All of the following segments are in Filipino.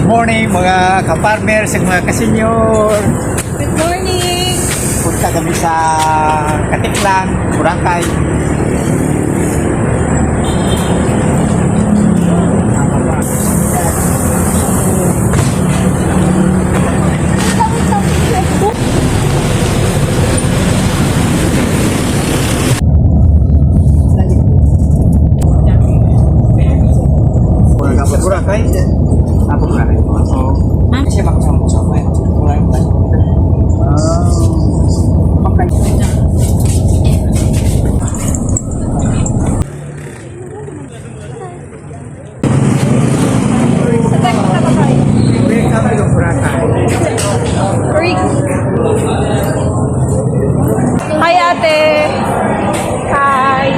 Good morning mga ka-farmers at mga ka-senior. Good morning! Punta kami sa Katiklan, Boracay. Boracay? Apa Boracay? Oh. Siya makasama ko sa mga Boracay. Hi, ate! Hi!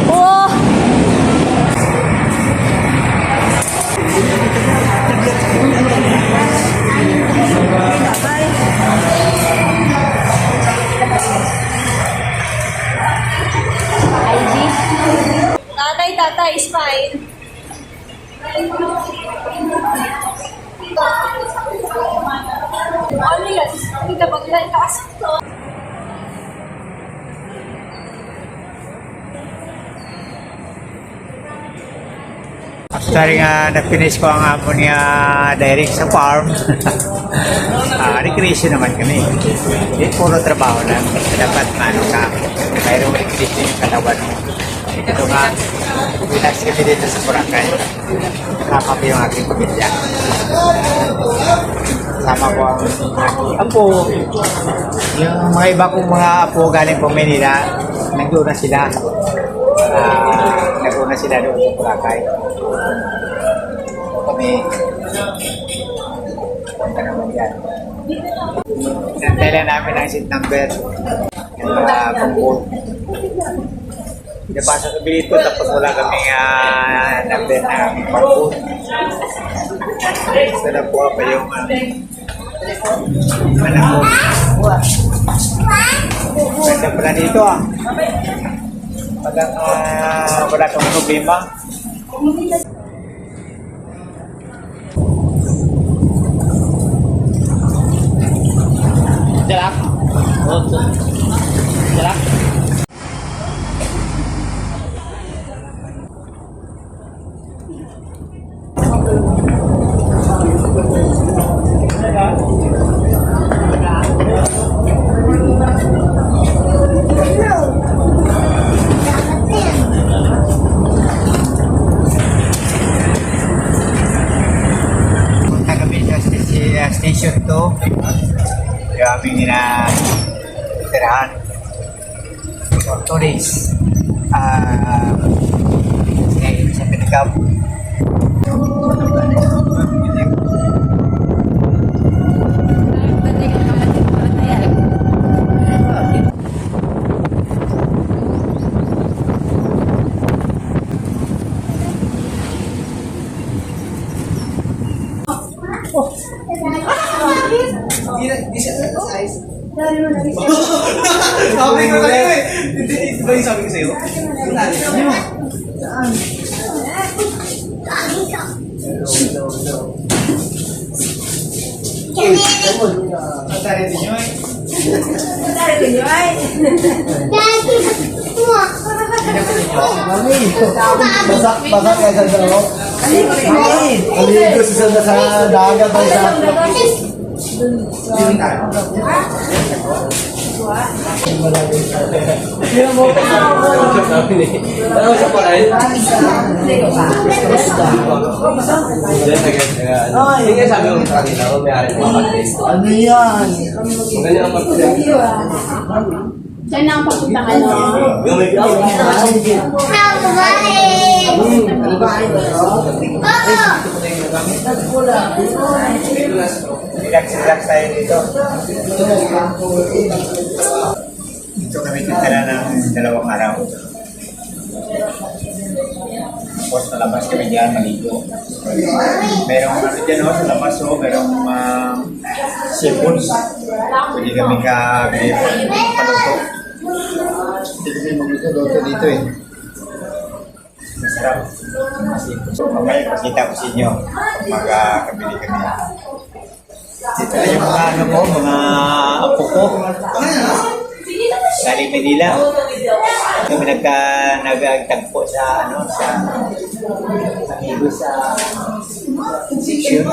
Oh! Tatay, smile. Ano yan? Hindi ka maglalkas. After nga na-finish ko ang amon niya direct sa farm, recreation naman kami. Hindi puro trabaho lang. Dapat ano ka, mayroong recreation yung katawan mo. Ito nga, relax kami dito sa Boracay. Kasama ko yung aking pamilya. Kasama ko ang aking apo. Yung mga iba kong mga apo galing po Manila, nandun na sila. Nandun na sila doon sa Boracay. Kami, punta naman yan. Nantala namin ang seat number. Yung pang-board. Pinapasa sa bilito tapos wala kaming number na pang-board. Gusto na po pa yung anak ko. Ganda pala dito wala kang problema. Jalak. Jalak. Punta kami sa station 2. Yung aming tirahan for 2 days. Ngayon sa Pinikap. Di siya size. Sabi ko sa'yo eh. Hindi ba yung sabi ko sa'yo? Saan? Matari din nyo eh. Matari din nyo eh. Mami, basak kayo sa dalawa. Aligo sa dagat ay sa Sini tayo. Sino mo pa sabi ni? Ano sa paray? Hindi sabi ko kanina ko may-ari ng kapatid. Ano yan? Maganda ang magpapit. Diyan na ang papuntahan mo. Relax tayo dito. Dito kami nagtala ng 2 araw. Tapos sa labas kami dyan, maligo. Merong ano dyan sa labas, merong seafoods. Pwede kami paluto. Hindi kami magluto dito eh. Masarap. Okay, pakita ko sa inyo. Magkabili kami. Ito na yung mga ano ko, mga apo ko. Galing Manila. Kami nagtagpo sa ano, sa amigo sa section.